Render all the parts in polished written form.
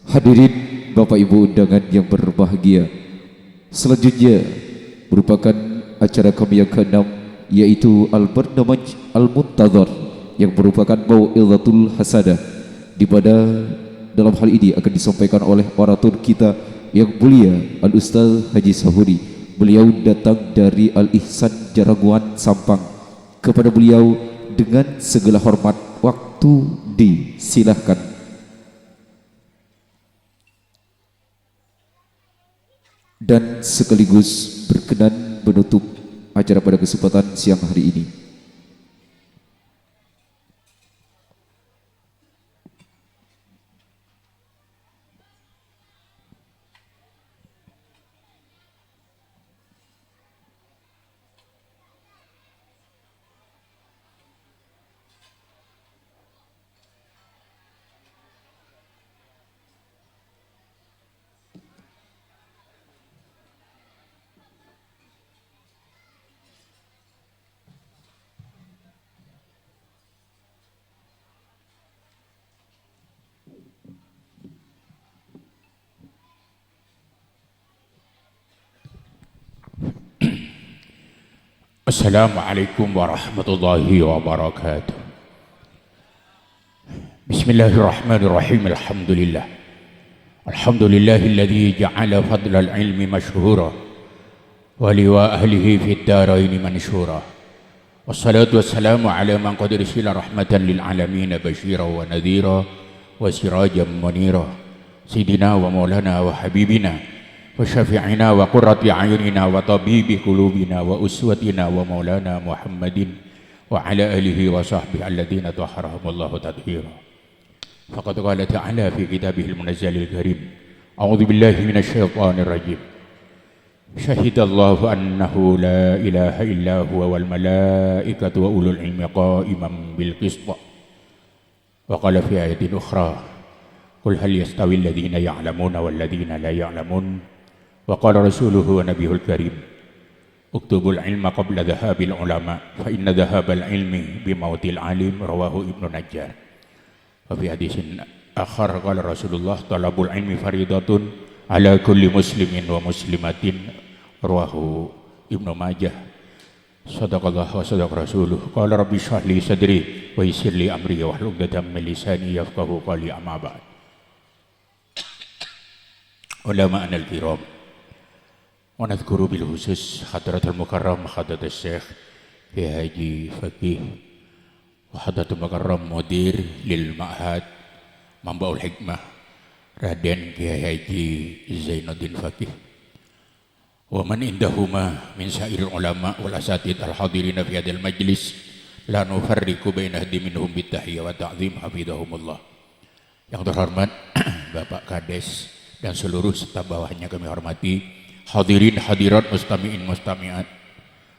Hadirin Bapak Ibu undangan yang berbahagia, selanjutnya merupakan acara kami yang keenam, yaitu Al-Barnamaj Al-Muntadhar, yang merupakan Mau'izatul Hasanah, di mana dalam hal ini akan disampaikan oleh orator kita yang mulia Al-Ustaz Haji Sahuri. Beliau datang dari Al-Ihsan Jaraguan Sampang. Kepada beliau dengan segala hormat, waktu disilahkan. Dan sekaligus berkenan menutup acara pada kesempatan siang hari ini. Assalamualaikum warahmatullahi wabarakatuh. Bismillahirrahmanirrahim. Alhamdulillah. Alhamdulillahilladzi ja'ala fadlal ilmi mashhura wa liwa ahlihi fid daraini manshura. Wassalatu wassalamu ala man qad ursila rahmatan lil alamin basyiran wa nadhira wa sirajan munira. Sayyidina wa maulana wa habibina wa syafi'ina wa qurrati a'yunina wa tabibi qulubina wa uswatina wa maulana Muhammadin wa ala alihi wa sahbihi alladhina tahharahumullahu tadhira. Faqad qala ta'ala fi kitabihil munazzalil karim, a'udzu billahi minasyaitonir rajim. Syahidallahu annahu la ilaha illa huwa wal malaikatu wa ulul ilmi qa'iman bil qist. Wa qala fi ayatin ukhra, qul hal yastawi alladhina ya'lamuna wal ladhina la ya'lamun. Wa qala rasuluhu wa nabiyul karim, uktubul ilma qabla dhahabil ulama fa inna dhahabal ilmi bimautil alim. Rawahu Ibnu Najjar. Wa fi hadisin akhar qala Rasulullah, talabul ilmi faridatun ala kulli muslimin wa muslimatin. Rawahu Ibnu Majah. Sadaqallah wa sadaq rasuluh. Qala rabbi shrah li sadri wa yassir li amri wa hlul 'uqdatam min lisani yafqahu qawli. Amma ba'd. Ulama'ana al-kiram, wa nadhkuru bil khusus hadratul mukarram hadratus syekh Kiai Haji Faqih wa hadratul mukarram mudir lil ma'had Mambaul Hikmah Raden Kiai Haji Zainuddin Faqih wa man indahuma min sa'iril ulama wal asatid al hadirin fi hadal majlis, la nufarriqu baina ahadin minhum bittahiyya wa ta'zim hafizahumullah. Yang terhormat Bapak Kades dan seluruh staf bawahnya kami hormati, hadirin hadirat mustami'in mustami'at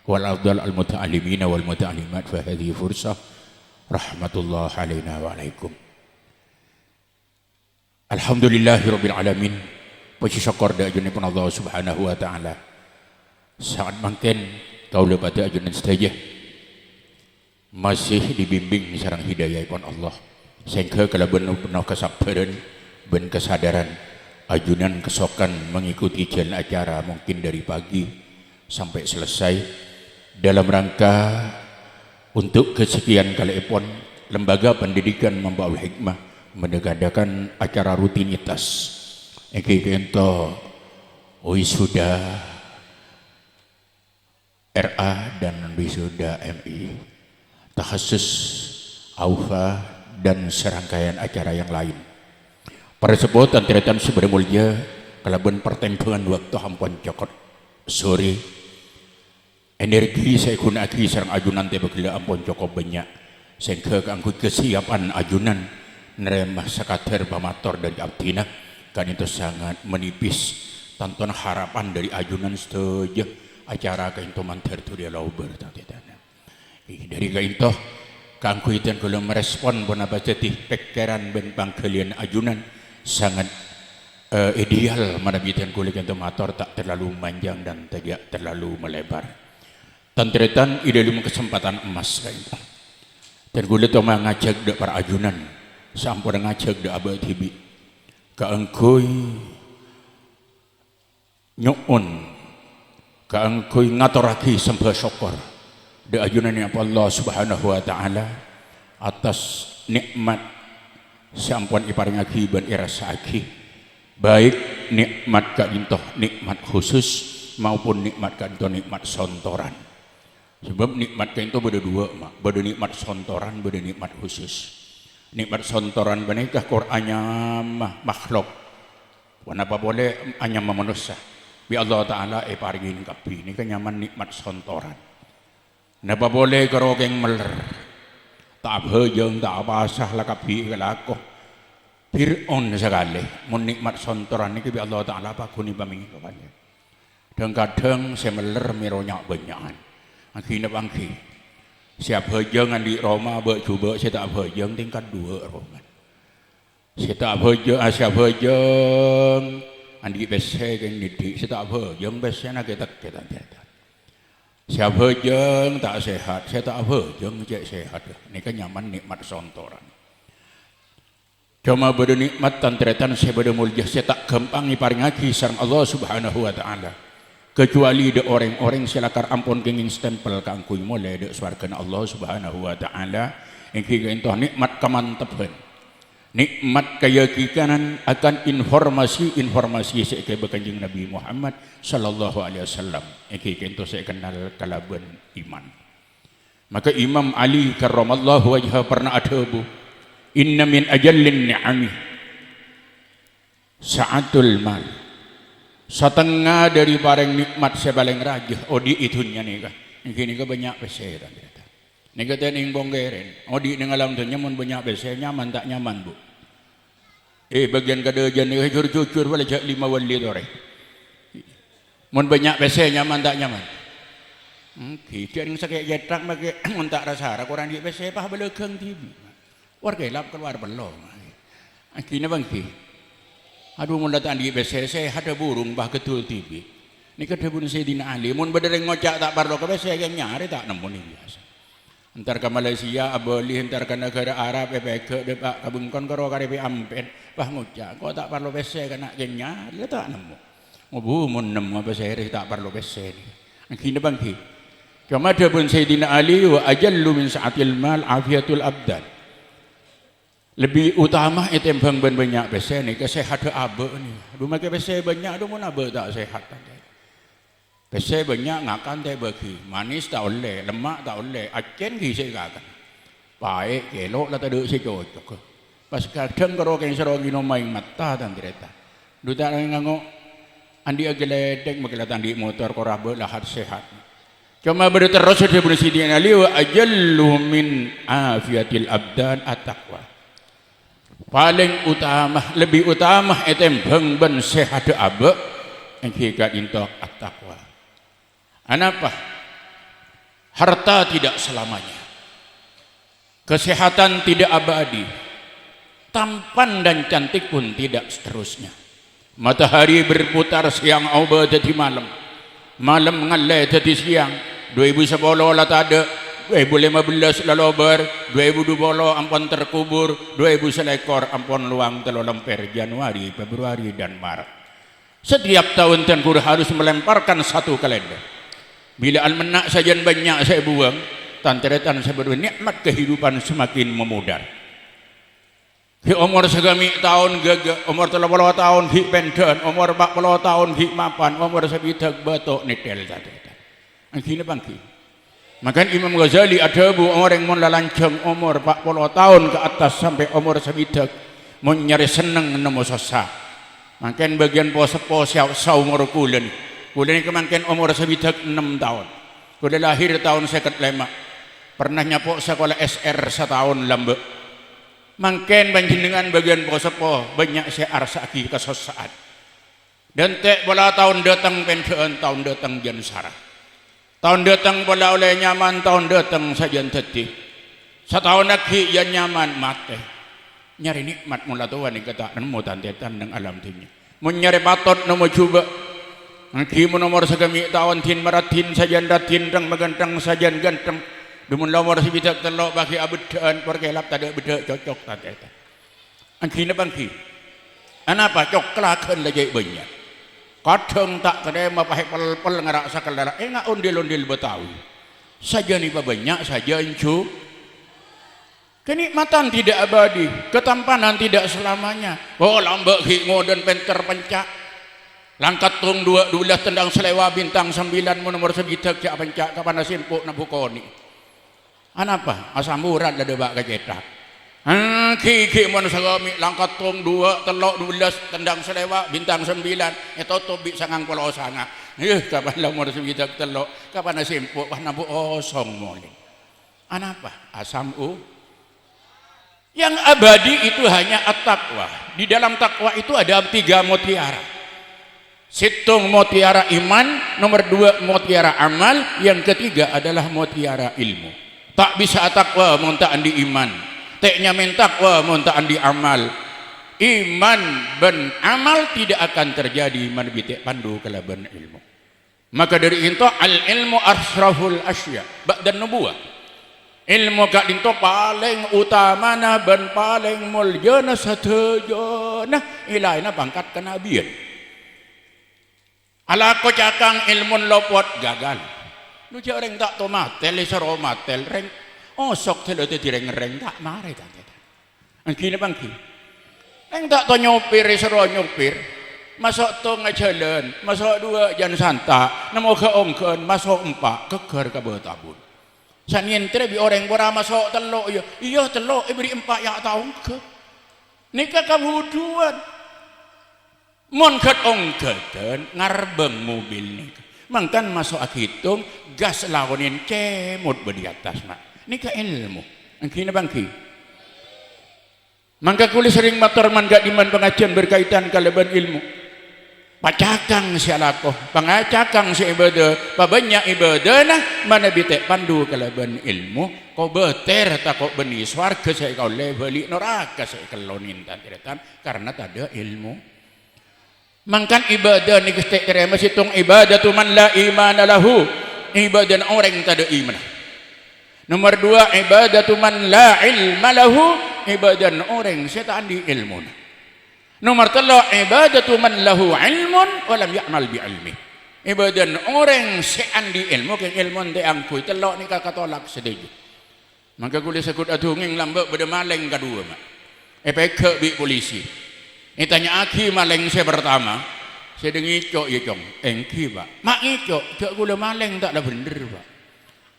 wal afdal al muta'allimina wal muta'allimat, fa hadhihi fursah rahmatullah alaina wa alaikum. Alhamdulillahirabbil alamin. Puji syukur da ajunipun Allah Subhanahu wa taala. Sangat mangken kaula pada ajunan sedaya masih dibimbing sareng hidayahipun Allah, sehingga kalaban penuh kesabaran ben kesadaran ajunan kesokan mengikuti jalan acara mungkin dari pagi sampai selesai dalam rangka untuk kesekian kaliipun lembaga pendidikan Mambaul Hikmah mengadakan acara rutinitas iki ento wisuda RA dan wisuda MI, takhasus AUFA dan serangkaian acara yang lain. Para sebut antiratan sebenarnya mulia kalaban pertempuran waktu hampun cokot sore energi saya gunaki sareng ajunan teh bagila ampun cukup banyak sehingga kanggo kesiapan ajunan neremah sakater pamator dari abdina kan itu sangat menipis tonton harapan dari ajunan setuju acara kainto mantar tu dia lauber tatitana dari kainto kanggo itu kula merespon pun apa jadi pikiran ben pangkalian ajunan sangat ideal manabitan kulit yang motor tak terlalu panjang dan tidak terlalu melebar. Tantretan idealum kesempatan emas kain. Dan kulit tu mengajak dak para ajunan, sampun ngajak dak abad hibi. kaengkuy nyuun kaengkuy ngaturake sembah syukur de ajunan Allah Subhanahu wa taala atas nikmat sampun iparingake ban irasake baik nikmat kaintoh nikmat khusus maupun nikmat kaintoh nikmat sontoran. Sebab nikmat kaintoh beda dua mak, beda nikmat sontoran, beda nikmat khusus. Nikmat sontoran benikah Qur'annya makhluk. Kenapa boleh hanya manusia? Bi Allah Taala paringin kapi ini kan nyaman nikmat sontoran. Kenapa boleh kerogeng meler? Tak bejeng tak basah lah kapi kelakoh. Fir'aun sekali. Mun nikmat sontoran ini bi Allah Taala pakuni bami kepada. Dan kadang saya meler mironyak banyakan. Akhirnya bangki. Siap hejeng di Roma coba saya tak hejeng tingkat 2 Roma. Saya tak hejeng, siap hejeng andi bese kan didik saya tak hejeng bese nak kita. Siap hejeng tak sehat, saya tak hejeng cek sehat. Ini kan nyaman nikmat sontoran. Cuma pada nikmat tantretan saya pada mulia saya tak gampang iparingaki sareng Allah Subhanahu wa taala. Kecuali de orang-orang silakan ampun kenging stempel kangkuy mulai de swargana Allah Subhanahu wa taala engki entoh nikmat kamantepan nikmat keyakinan akan informasi seke Kanjeng Nabi Muhammad sallallahu alaihi wasallam engki entoh saya kenal kalaban iman. Maka Imam Ali karramallahu wajha pernah adabu inna min ajallin ni'ami sa'atul mal. Setengah dari barang nikmat sebaling raja. Odi itunya nih kah. Ini kah banyak besar. Ini kata ning bonggeren. Odi ning alam tu nyaman banyak besar. Nyaman tak nyaman bu. Bagian kadajan ni cucur boleh cak 5 wali dore. Mun banyak besar nyaman tak nyaman. Kita yang sakit jetrak bagi tak rasa. Korang di besar pah belakang tibi. Warga lap keluar belum. Akhirnya bangki. Aduh mun datang di besar saya ada burung bah ketul tibi. Ni kata pun Sayyidina Ali mun bedereng ngocak tak parlo ke besar yang nyari tak nemu ni biasa. Entar ke Malaysia abeli entar ke negara Arab ke depak kabungkon karo karepe ampen bah ngocak kok tak parlo besar kena yang nyari tak nemu. Ngobu mun nemu besar tak parlo besar. Akhirnya bangki. Cuma ada pun Sayyidina Ali wa ajallu min sa'atil mal afiatul abdan. Lebih utama itu yang banyak besar ni kesehatan abe ni. Rumah ke besar banyak tu pun abe tak sehat. Besar banyak ngakan tak bagi, manis tak boleh, lemak tak boleh, acen kisah kakan. Baik, elok lah tak ada si cocok. Pas kadang kalau kau serong minum main mata dan kereta. Dulu tak ada ngangok andi ageledek magelat andi motor kau abe lahat sehat. Cuma berterus dia bersidi Ali wa ajallu min afiatil abdan at-taqwa. Paling utama, lebih utama itu yang ben sehat abe yang kita intok at-taqwa. Kenapa? Harta tidak selamanya, kesehatan tidak abadi, tampan dan cantik pun tidak seterusnya. Matahari berputar siang oba jadi malam, malam ngalai jadi siang. 2010 lah tak ada. 2015 lalobar, 2020 ampun terkubur, 2000 selekor ampun luang telo lemper Januari, Februari dan Maret. Setiap tahun Tengku harus melemparkan satu kalender. Bila almanak sajian banyak saya buang, tanteretan saya berdua nikmat kehidupan semakin memudar. Hi umur segami tahun gaga, umur 30 tahun hi pensiun, umur 40 tahun hi mapan, umur sebitak batok nitel tadi. Akhirnya bangkit. Maka Imam Ghazali ada orang mun lalancang umur 40 tahun ke atas sampai umur sebidak mun nyari seneng nemu susah. Maka bagian po saumur kulen. Kulen kemangken umur sebidak 6 tahun. Kulen lahir tahun 55. Pernah nyapok sekolah SR setahun lambe. Mangken panjenengan bagian po banyak saya arsaki kesusahan. Dan tek bola tahun datang pensiun tahun datang jansara. Tahun datang bola oleh nyaman, tahun datang sajian tetih. Setahun lagi yang nyaman mati. Nyari nikmat mula tuan yang kata nemu tantetan dengan alam tinnya. Menyari batot nemu coba. Kimu nomor segami tahun tin maratin sajian datin dang magantang sajian ganteng. Dumun nomor si bidak telok bagi abedaan pergelap tak ada beda cocok tantetan. Angkina bangki. Anapa coklakan lagi banyak. Kadang tak terima pakai pel-pel ngarak sakal ngak ondel-ondel Betawi. Saja nih banyak saja incu. Kenikmatan tidak abadi, ketampanan tidak selamanya. Oh lambak hingo dan penter pencak. Langkat tung 12 tendang selewa bintang 9 nomor segitak cak pencak kapan simpuk nabukoni. Anapa? Asam urat ada bak kecetak. Kiki mon sagami langkat tung 2 telok 12 tendang selewa bintang 9 itu tobi sangang pulau sanga. Kapan nomor segitak telok kapan simpuk nabu osong moli. Anapa? Asam yang abadi itu hanya at-taqwa. Di dalam takwa itu ada 3 mutiara. Situng mutiara iman, nomor 2 mutiara amal, yang ketiga adalah mutiara ilmu. Tak bisa takwa muntaan di iman, teknya mentakwa muntaan di amal. Iman ben amal tidak akan terjadi man bitek pandu kalaban ilmu. Maka dari itu al ilmu asraful asya ba'dan nubuwah. Ilmu kak dinto paling utamana ben paling mulyana satejana ilaina pangkat kenabian. Ala ko cakang ilmun lopot gagal. Lu cak orang tak to matel sero matel reng osok telo te direng-reng tak mare tak. Angkine bangki. Reng tak to nyopir sero nyopir. Masuk to ngajalan, masuk 2 jan santa, namo keongkeun, masuk 4 keger ka betabun. Sanien trebi orang bora masuk telok iya telok beri 4 ya tahu ke nikah kabuduan mon ket ongketen ngarbeng mobil nikah mangkan masuk hitung gas lawanin cemut di atas mak nikah ilmu angkina bangki mangka kuli sering motor man gak diman pengajian berkaitan kalaban ilmu pacakang si alakoh pangacakang si ibadah pabanyak ibadah nah mana bitek pandu kalaban ilmu kau beter tak kau beni swarga saya kau leveli neraka saya kelonin tantiretan karena tak ada ilmu mangkan ibadah ni gestek terima situng ibadah tu man la iman lahu ibadah orang yang tak ada iman. Nomor 2 ibadah tu man la ilma lahu ibadah orang saya tak ada ilmu. Nomor 3 ibadatu man lahu ilmun walam ya'mal bi ilmi. Ibadah orang seandi ilmu ke ilmu te angkui telok ni kakatolak sedih. Maka kulis sakut adunging lambak pada maleng kedua mak. Peke bi polisi. Tanya aki maleng saya pertama. Saya dengi cok ya cong. Engki pak. Mak ngicok cok gula maleng tak ada bener pak.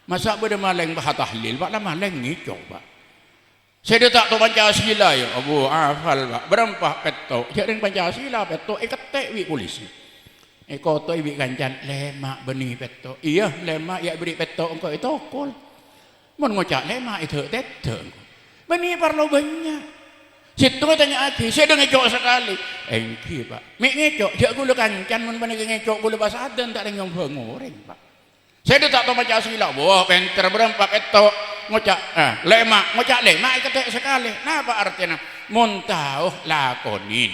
Masa pada maleng bah tahlil pak lah maleng ngicok pak. Saya tak tahu Pancasila ya, Abu hafal pak. Berempah petok, jadi Pancasila petok, ketek wi polisi. Koto ibi kancan lemak benih petok. Iya lemak ya beri petok engkau itu kol. Mun ngocak lemak itu teteng. Benih perlu banyak. Situ tanya aki, saya dah ngecok sekali. Engki pak, mik ngecok, dia gula kancan mun benih ngecok gula pasadan tak ada yang ngoreng pak. Saya tak tahu Pancasila, wah penter berempah petok. Ngocak lemak ngocak lemak ketek sekali napa artinya muntauh lakonin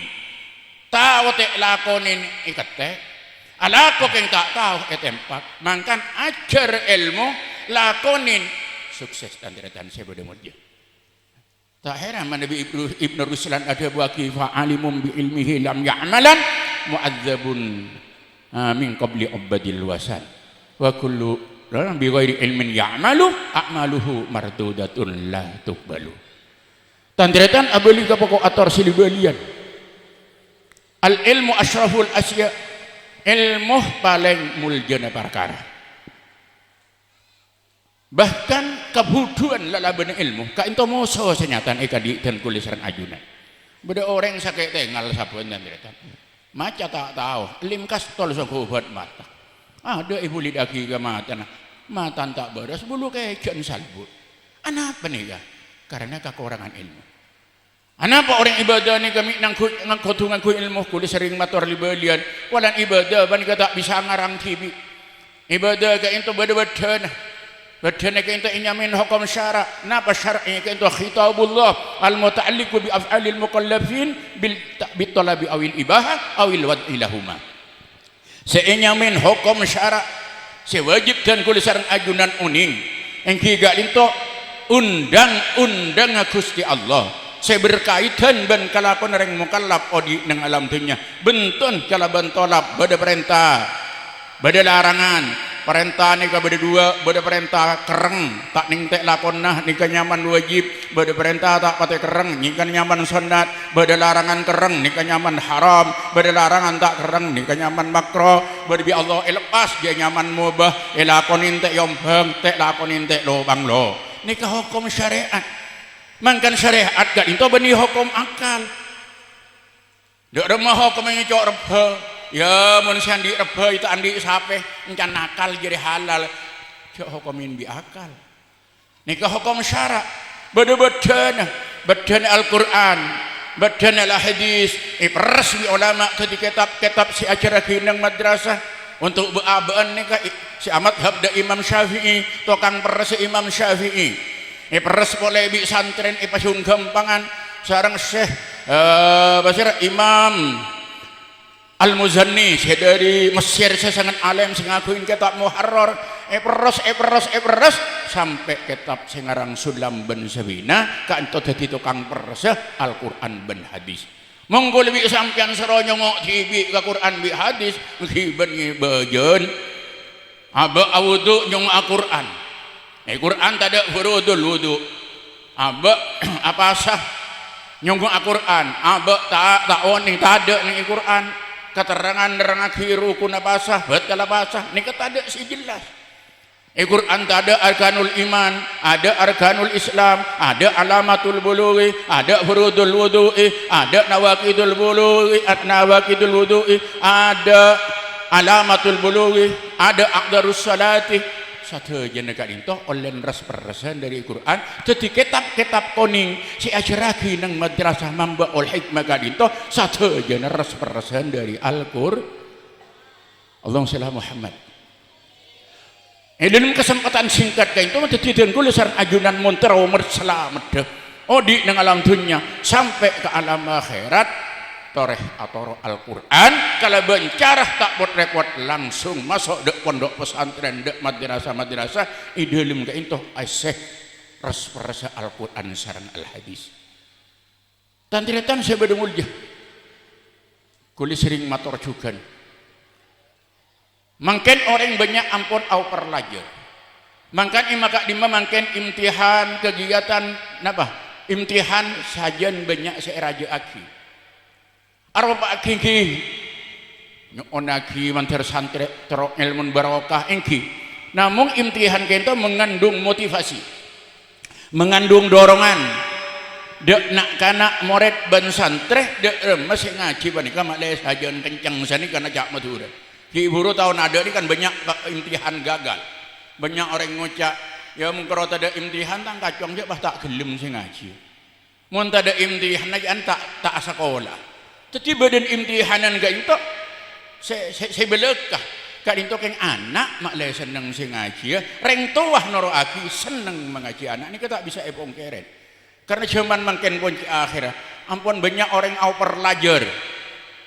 tahu tek lakonin iketek alako yang tak tahu tempat mangkan ajar ilmu lakonin sukses dan deretan saya pada mulia tak heran Nabi Ibnu Ruslan ada buah kifa alimum bi ilmihi lam ya'malan mu'adzabun min qabli ubadil wasan wa kullu dalam bighairi ilmin ya'malu a'maluhu mardudatun la tuqbalu. Tandretan abeli ka pokok ator silibalian. Al ilmu asyraful asya. Ilmu paling muljana perkara. Bahkan kebuduan lalaban ilmu ka into moso senyatan di dan kulisan ajunan. Beda orang sakit tengal sapun tandretan. Maca tak tahu lim kastol sa kubat mata. Ada ibu lidaki ke mata mata tak beres bulu kejan salbut. Anapa nih ya? Karena kekurangan ilmu. Anapa orang ibadah ni kami nang kotungan ku ilmu ku sering matur libalian walan ibadah ban tak bisa ngarang tibi. Ibadah ka into beda-beda Badana ka into inyamin hukum syara. Napa syar'i ka into khitabullah al muta'alliqu bi af'alil mukallafin bil talabi awil ibaha awil wad'i lahuma. Seinyamin hukum syara sewajibkan kulis sareng ajunan uning engki gak linto undang-undang Gusti Allah saya berkaitan ben kalakon reng mukallaf odi nang alam dunya bentun kala bentolap beda perintah beda larangan perintah ni ka beda dua beda perintah kereng tak ning tek lakonnah ni ka nyaman wajib beda perintah tak pate kereng ni ka nyaman sunat beda larangan kereng ni ka nyaman haram beda larangan tak kereng ni ka nyaman makruh beda bi Allah lepas dia nyaman mubah lakonin tek yombang tek lakonin tek lobang lo ni ka hukum syariat mangkan syariat gak itu benih hukum akal dak remah hukum yang cok reba ya manusia andi reba itu andi sape encan nakal jadi halal cok hukumin bi akal nikah hukum syarak badan Al-Quran badan al-hadis ipres bi ulama ketika kitab si acara kinang madrasah untuk beabaan nikah si amat habda Imam Syafi'i tokang peres Imam Syafi'i ipres boleh bi santren ipasun gampangan sarang Syekh basir Imam Al-Muzanni dari Mesir saya sangat alim sengakuin kitab Muharrar peres sampai kitab sengarang Sulam bin Sabina kanto dadi tukang peres Al-Quran bin hadis monggo lebih sampean seronyo ngok tibi ke Quran bi hadis ngiben ngibejen aba wudu nyong Al-Quran Quran tada furudul wudu aba apa sah nyong Al-Quran aba tak oni tada ning Quran keterangan nerang akhiru kuna basah betul basah ni kata ada si jelas Quran tak ada arkanul iman ada arkanul Islam ada alamatul bulughi ada furudul wudu'i ada nawaqidul bulughi nawaqidul wudu'i ada alamatul bulughi ada aqdarus salati satu jenis itu oleh ras perasaan dari Quran jadi kitab kuning si ajaraki nang madrasah mamba ol hikmah itu satu jenis ras perasaan dari Al-Quran Allahumma shalli ala Muhammad dalam kesempatan singkat kain itu menjadi tulisan ajunan monter umur selamat odi nang alam dunia sampai ke alam akhirat toreh atau Al-Quran kalau bencarah tak buat repot langsung masuk dek pondok pesantren dek madrasah idalim ke itu asyik ras Al-Quran sarang al-hadis tantretan saya berdengul je kuli sering matur juga mungkin orang banyak ampun au perlajar mungkin imaka dima mungkin imtihan kegiatan napa imtihan sajian banyak seeraja aki arwah kiki nyonaki mantar santri terok ilmu barokah engki namun imtihan kita mengandung motivasi mengandung dorongan dek nak kana murid ban santri dek masih ngaji panika malai sajian kencang sani kana jak madura ki buru tahun ada ini kan banyak imtihan gagal banyak orang ngucap ya mungkin ada imtihan tang kacong je bah tak gelem sing ngaji mun ada imtihan aja tak sekolah tetapi badan imtihanan gak itu saya belekah kak itu keng anak maklai seneng sing ngaji ya reng tuah noro aki seneng mengaji anak ini kita bisa epong keren karena zaman makin kunci akhir ampun banyak orang au perlajar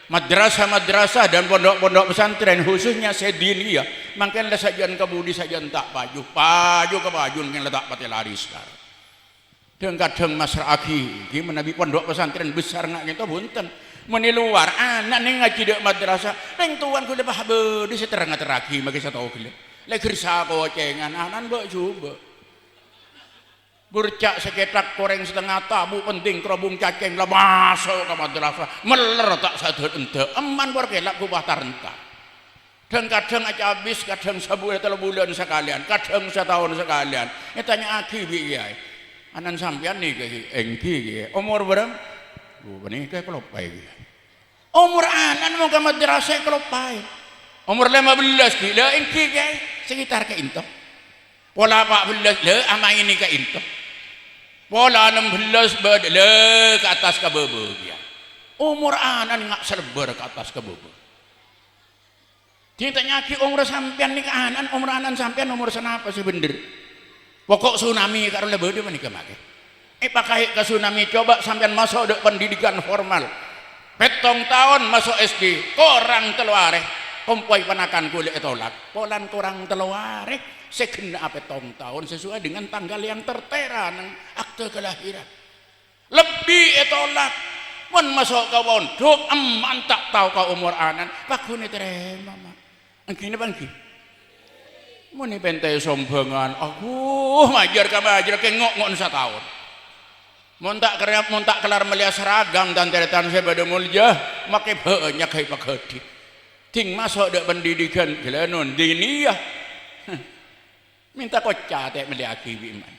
madrasah dan pondok-pondok pesantren khususnya sedini ya makin lah sajian kebudi sajian tak paju ke paju yang letak pati laris sekarang dan kadang masyarakat gimana bi pondok pesantren besar nggak gitu bunten meni luar anak ning ngaji dek madrasah ning tuan ku lebah beudeus terang teraki mage satu kile leger sako cengan anan mbok coba burcak seketak koreng setengah tabu penting kerobong cacing lah masuk ke madrasah meler tak sadar ente eman berkelak ku bahtar entah dan kadang aja habis kadang sebulan 3 bulan sekalian kadang setahun sekalian tanya aki bi kiai anan sampean nih engki umur berapa ini kayak kelopai umur anak mau ke madrasah kelopai umur 15 gila engki kayak sekitar ke into pola 14 le ama ini ke into pola 16 le ke atas ke bebe ya umur anak nggak serber ke atas ke bebe ditanya ki umur sampean nih ke anak umur anak sampean umur senapa sih bener pokok tsunami karo lebih dia menikah make pakai ke tsunami coba sampean masuk dek pendidikan formal petong tahun masuk SD korang teluare kompoi panakan kulit tolak polan korang teluare sekena petong tahun sesuai dengan tanggal yang tertera nang akte kelahiran lebih etolak mun masuk ke pondok tak tahu ka umur anan pakune terima mak angkine bangki mun pentai sombongan aku majar ke ngok-ngok setahun mun tak kelar melihat seragam dan teretan saya pada mulja make banyak kayak pakedi ting masuk dek pendidikan gelanon diniyah minta kocak teh melihat iman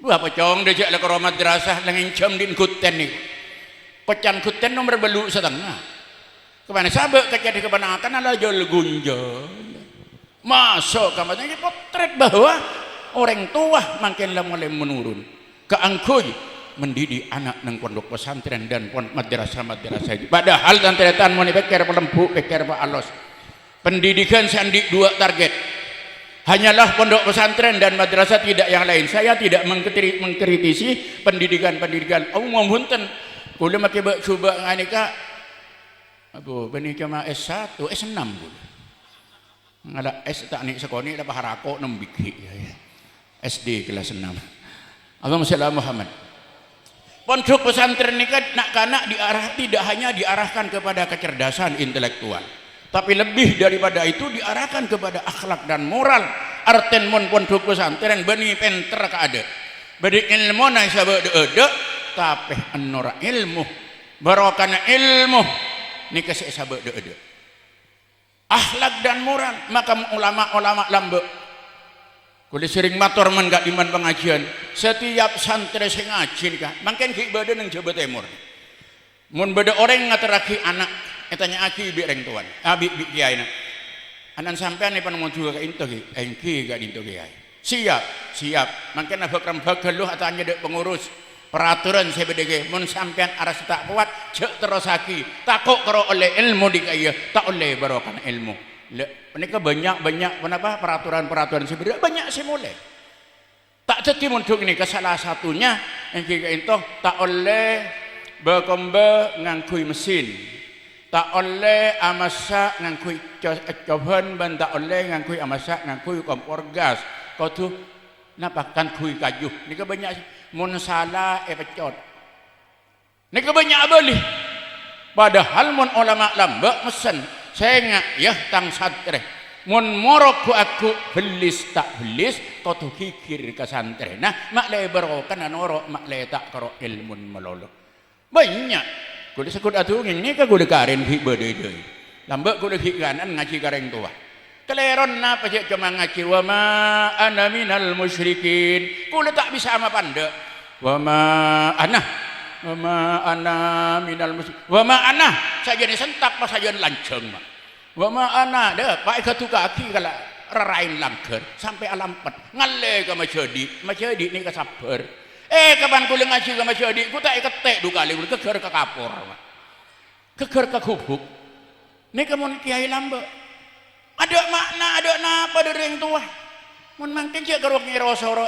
dua pocong dejak le ke madrasah langin jam din kuten nih kocan kuten nomor belu setengah kemana sabek kecil kebenakan ala jol gunjol masuk kamarnya potret bahwa orang tua makinlah mulai menurun keangkuy mendidik anak nang pondok pesantren dan madrasah itu padahal dan teretan mau pikir pelembu pikir pak alos pendidikan sandi dua target hanyalah pondok pesantren dan madrasah tidak yang lain saya tidak mengkritisi pendidikan oh mohonten kula make coba ngani ka abu bani kama S1 S6 ngada S tak ni sekoni da paharako nembiki SD kelas 6 Allahumma shalli ala Muhammad pondok pesantren ini kan nak kanak tidak hanya diarahkan kepada kecerdasan intelektual tapi lebih daripada itu diarahkan kepada akhlak dan moral arten mon pondok pesantren bani penter ka ada bani ilmu na sabak de tapi anora ilmu barokana ilmu ni kasih sabak de akhlak dan moral maka ulama lambe kulit sering matur men gak diman pengajian setiap santri sing ngaji kan mangken ki ibadah nang Jawa Timur mun beda orang ngateraki anak etanya aki bi reng tuan abi kiai na anan sampean ni panemu juga ka into ki engki gak into kiai siap mangken bakram bageluh atanya dek pengurus peraturan saya bedege mun sampean aras tak kuat cek terusaki takok karo oleh ilmu di kaya tak oleh barokan ilmu mereka banyak kenapa peraturan sebenarnya banyak sih mulai tak jadi untuk ini salah satunya yang kita itu tak oleh berkombe ngangkui mesin tak oleh amasak ngangkui coban dan tak oleh ngangkui amasak ngangkui kompor gas kau tu napakan kui kayu ini banyak mun salah pecot ini banyak boleh padahal mun ulama lambak mesen saya ya tang santri mun morok aku belis tak belis kau tu kikir ke santri nah mak lebar kan norok mak le tak karo ilmun melolo banyak kudu sekut atu ini ka kudu karen hi bedede lambak kudu hi kanan ngaji kareng tua keleron napa cek cuma ngaji wa ma ana minal musyrikin kudu tak bisa ama panda wa ma ana minal musyrikin wa ma ana saja sentak pas saja lanceng mak wa ma ana dah pak ikatu kaki kala rarain langker sampai alampet ngalle ka majadi ni ka sabar kapan kula ngaji ka majadi ku tak ketek du kali keger ka kapur keger ka kubuk ni kamun kiai lambe ada makna ada napa dari yang tua mun mangken cek karo irosoro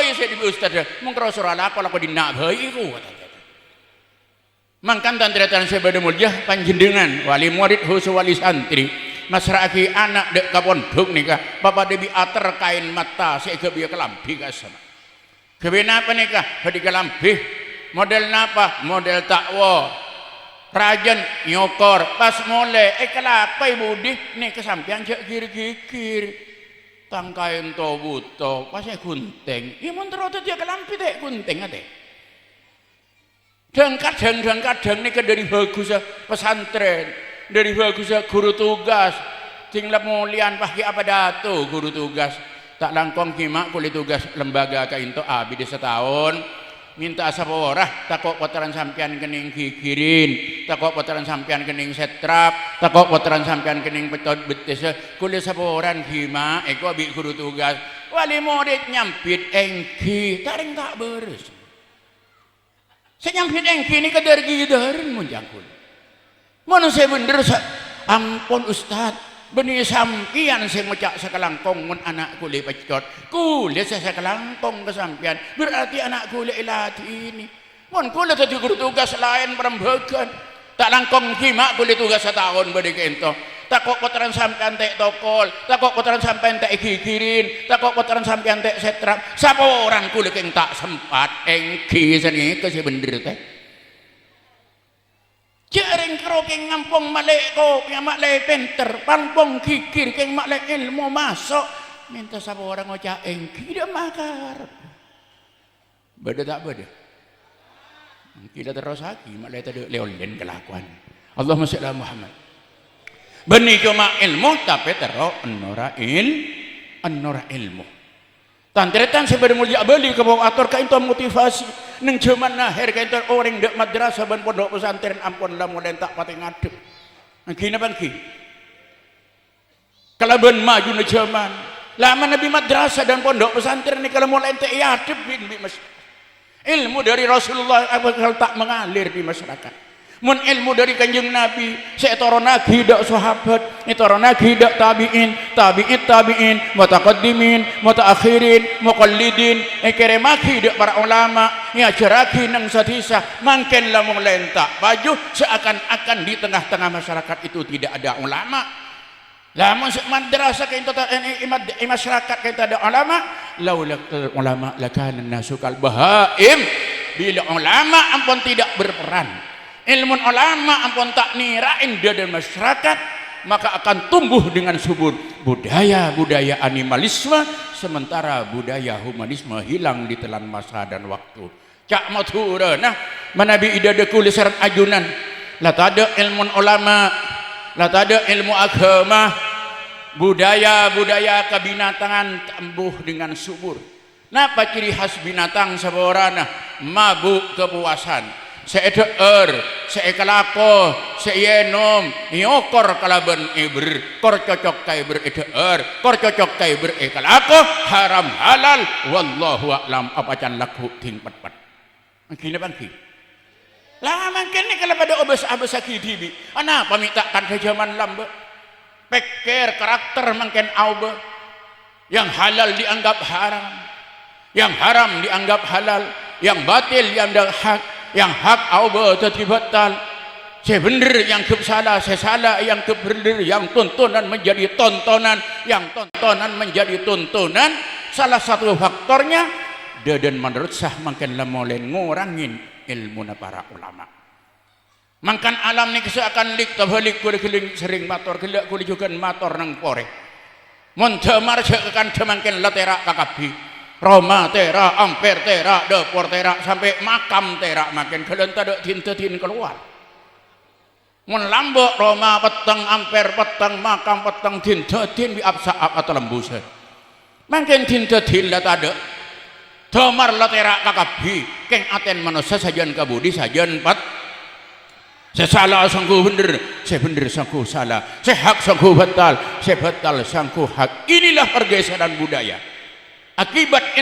ya saya di ustaz mun irosoro apa laku dinak bae iku mangkan tantretan saya pada mulia panjenengan wali murid khusus wali santri masraki anak dek ka pondok nikah bapak debi ater kain mata saya ke biar kelambi kasana kebena apa nikah badi kelambi model napa model takwa rajan nyokor pas mole kelapa ibu di nih kesampian cek kiri tangkain to buto pasnya kunteng imun terus dia kelambi dek kunteng ade dan kadang ini dari bagus pesantren dari bagus guru tugas tinggal mulian pagi apa datu guru tugas tak langkong kimak kulit tugas lembaga kainto abi di setahun minta saborah takok kotoran sampian kening kikirin takok kotoran sampian kening setrap takok kotoran sampian kening petot betis kulit saboran kimak eko abi guru tugas wali murid nyampit engki taring tak beres saya nyampit engki ini kedar-gidarin munjangkul mana saya bener ampun ustad benih sampian saya ngecak sekelangkong mun anak kulit pecot kulit saya sekelangkong kesampian berarti anak kulit ilati ini mun kulit tadi guru tugas lain perembagan tak langkong kimak kulit tugas setahun beri kento takok kotoran sampean tek tokol, takok kotoran sampean tek gigirin, takok kotoran sampean tek setrap. Sapa orang kulit yang tak sempat engki seni ke si bener teh. Jaring kero keng ngampung malek ko, yang malek penter, pampung gigir keng malek ilmu masuk. Minta sapa orang ngocah engki dia makar. Beda tak beda. Kita terus lagi malek tadi leolen kelakuan. Allahumma shalli ala Muhammad. Benih cuma ilmu tapi terus annora ilmu. Tantretan sebelum mulia beli ke bawah atur kain to motivasi neng zaman nahir kain to orang dek madrasah ban pondok pesantren ampun lah mulai tak pati ngadep. Gini bang ki. Kalau ben maju neng zaman lama nabi madrasah dan pondok pesantren ni kalau mulai tak yadep bin mas. Ilmu dari Rasulullah tak mengalir di masyarakat. Mun ilmu dari kanjeng Nabi, seetoro nagi dak sahabat, etoro nagi dak tabiin, mutaqaddimin, mutaakhirin, muqallidin, ekere maki dak para ulama, ya jaraki nang sadisa, mangken lamun lentak baju seakan-akan di tengah-tengah masyarakat itu tidak ada ulama. Lamun madrasah kain tota masyarakat kain ada ulama, laula ulama lakana nasu kal bahaim. Bila ulama ampun tidak berperan, ilmu ulama ampun tak nirain dan masyarakat, maka akan tumbuh dengan subur budaya animalisme, sementara budaya humanisme hilang di telan masa dan waktu. Cak mathura nah manabi ida dekul syarat ajunan la tada ilmu ulama, la tada ilmu agama, budaya kebinatangan tumbuh dengan subur. Napa ciri khas binatang saborana? Mabuk kepuasan, seeder, seekalako, seyenom, nyokor kalaban iber, kor cocok kai bereeder, kor cocok kai berekalako, haram halal, wallahu a'lam apa can laku ting pat. Gini bang ki. Lah makin ni kalau pada obes akidibi, ana pamitakan ke zaman lambe, peker karakter makin aube, yang halal dianggap haram, yang haram dianggap halal, yang batil dianggap hak, yang hak aube tadi batal, saya bener yang salah, saya salah yang bener, yang tontonan menjadi tontonan, yang tontonan menjadi tontonan. Salah satu faktornya dan menurut sah makin lemolin ngurangin ilmu para ulama. Makan alam ni keseakan lik tabalik kulit sering motor gelak kulit juga motor nang pore. Montemar seakan semakin latera kakabi. Roma tera, ampere tera, depor tera, sampai makam tera makin kelenta dek tintetin keluar. Mun lambok Roma petang, ampere petang, makam petang, tintetin bi absaab atau lembusan. Makin tintetin lah tade. Tomar latera kakabi, keng aten manusia sajian kabudi sajian pat. Saya salah sangku bener, saya bener sangku salah, saya hak sangku batal, saya batal sangku hak. Inilah pergeseran budaya. Akibat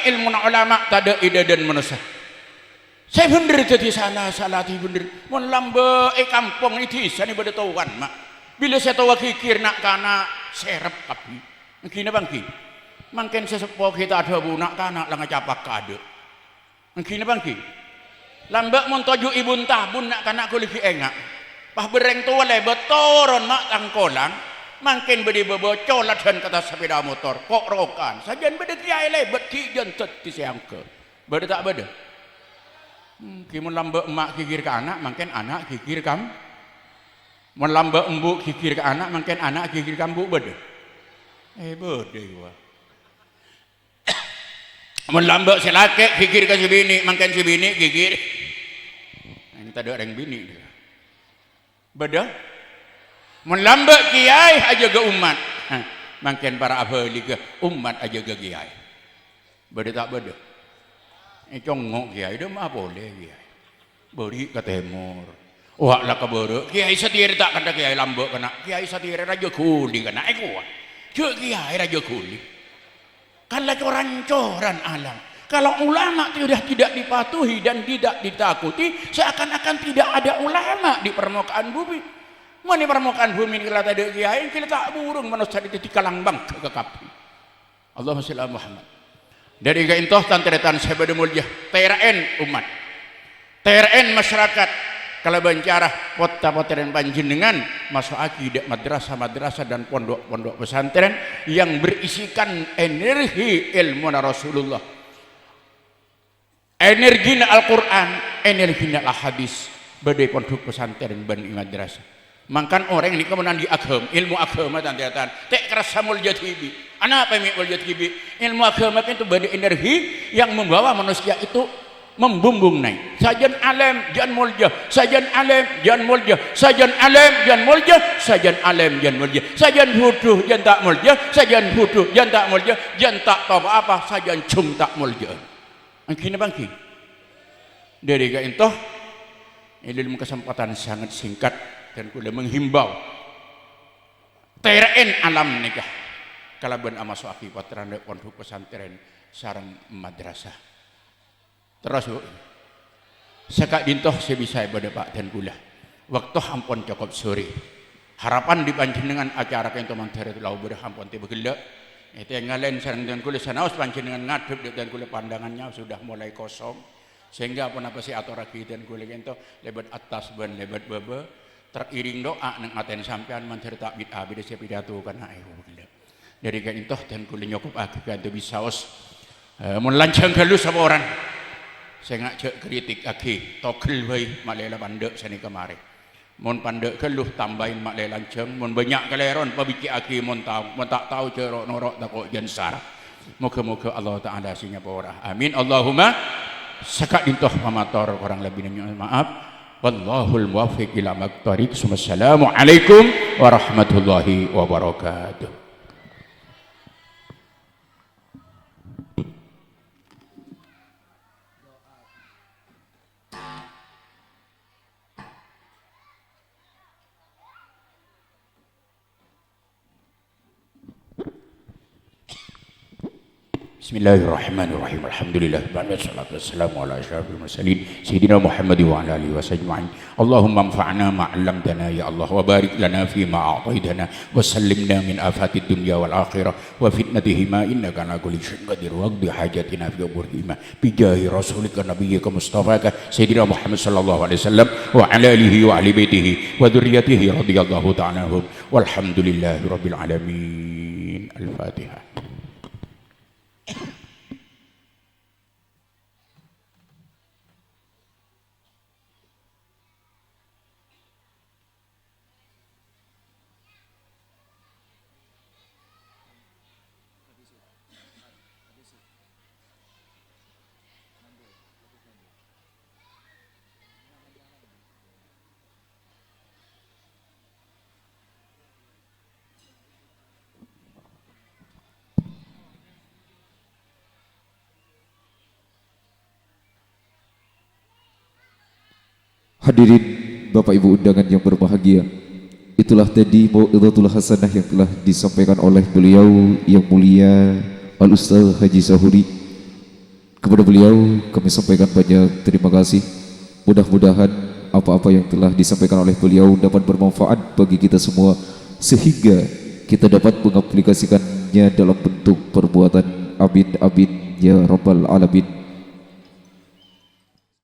ilmu ulama tada ida dan manusia. Saya bener jadi salah ti bener. Mun lambe kampung itu sani bade tuan mak. Bila saya tahu kikir nak kana serep kapi. Ngina bang ki. Mangken sesepo kita ada bunak kana lang capak kade. Ngina bang ki. Lambe mun toju ibun tabun nak kana kulit engak. Pah bereng tua le betoron mak tangkolang. Makin bedi bebocolat dan kata sepeda motor kok rokan sajian bedi kiai lebet ki jentet di siangke bedi tak bedi kimun lambe emak kikir ke anak makin anak kikir kam mun lambe embu kikir ke anak makin anak kikir kambu bedi bedi wah mun lambe selake kikir ke si bini makin si bini kikir ini tadi orang bini beda melambak kiai aja ke umat, makin para ahli ke umat aja ke kiai. Beda tak beda. Congok kiai dia mah boleh kiai. Beri ke timur. Wah lah keburu. Kiai sendiri tak kata kiai lambak kena. Kiai sendiri raja kuli kena. Kuat. Cuk kiai raja kuli. Kalau coran-coran alam. Kalau ulama tidak dipatuhi dan tidak ditakuti, seakan-akan tidak ada ulama di permukaan bumi. Mana permukaan bumi ini kalau ada kiai kita tak burung manusia di kalambang ke kapi. Allahumma shalli ala Muhammad. Dari gaintoh tanteretan sebeda mulia TRN umat, TRN masyarakat, kalau bencara potren panjenengan masuk akidah madrasah dan pondok pesantren yang berisikan energi ilmu Rasulullah, energina Al-Quran, energina Al-Hadis, badai pondok pesantren ban madrasah. Mangkan orang ini kemudian di agama, ilmu agama tanda-tanda tek kerasa mulia tibi. Apa yang mulia tibi? Ilmu agama itu badai energi yang membawa manusia itu membumbung naik. Sajan alam jan mulja, sajan alam jan mulja, sajan alam jan mulja, sajan alam jan mulja, sajan huduh jan tak mulja, sajan huduh jan tak mulja, jan tak tahu apa, sajan cum tak mulja. Angkina bangki. Dari itu dalam kesempatan sangat singkat dan kula menghimbau terain alam nikah kalaban amaso aki patran pondok pesantren sareng madrasah. Terus sekak dintoh saya bisa pada Pak dan kula waktu hampun cukup sore harapan dipanjenengan acara kento mantara lau berhampun tiba gelak itu yang ngalain sareng dan kula sanaos panjenengan ngadep dan kula pandangannya sudah mulai kosong sehingga apa si aturaki dan kula kento lebat atas ban lebat baba teriring doa nang aten sampean mantara tak bid'ah beda saya pidato kan gelak dari kan itu dan kula nyokop aki kanto bisaos melancang galus sama orang saya ngajak kritik aki togel baik malela pandek sini kemarin mon pandek keluh tambahin malela lanceng mon banyak keleron pabiki aki mon tak tahu cerok norok takut jansar moga-moga Allah Ta'ala sinya porah amin Allahumma sekak intoh mamator orang lebih nanya maaf wallahul muwaffiq ila maqtariq assalamualaikum warahmatullahi wabarakatuh. Bismillahirrahmanirrahim. Alhamdulillah. Wassalatu wassalamu ala asyrafil mursalin sayyidina Muhammad wa ala alihi wasallam. Allahumma anfa'na ma 'allamtana ya Allah wa barik lana fi ma a'taitana wa sallimna min afatid dunya wal akhirah wa fitnatihima innaka ala kulli syai'in qadir wa qdi hajatina fi umurihima bi jahi rasulika nabiyyika mustafaka sayyidina Muhammad sallallahu alaihi wasallam wa ala alihi wa ahli baitihi wa dzurriyyatihi radhiyallahu ta'ala anhum walhamdulillahi rabbil alamin. Al-Fatihah. Hadirin Bapak Ibu undangan yang berbahagia, itulah tadi mau'izatul hasanah yang telah disampaikan oleh beliau yang mulia Al-Ustaz Haji Sahuri. Kepada beliau kami sampaikan banyak terima kasih. Mudah-mudahan apa-apa yang telah disampaikan oleh beliau dapat bermanfaat bagi kita semua sehingga kita dapat mengaplikasikannya dalam bentuk perbuatan. Amin amin ya rabbal alamin.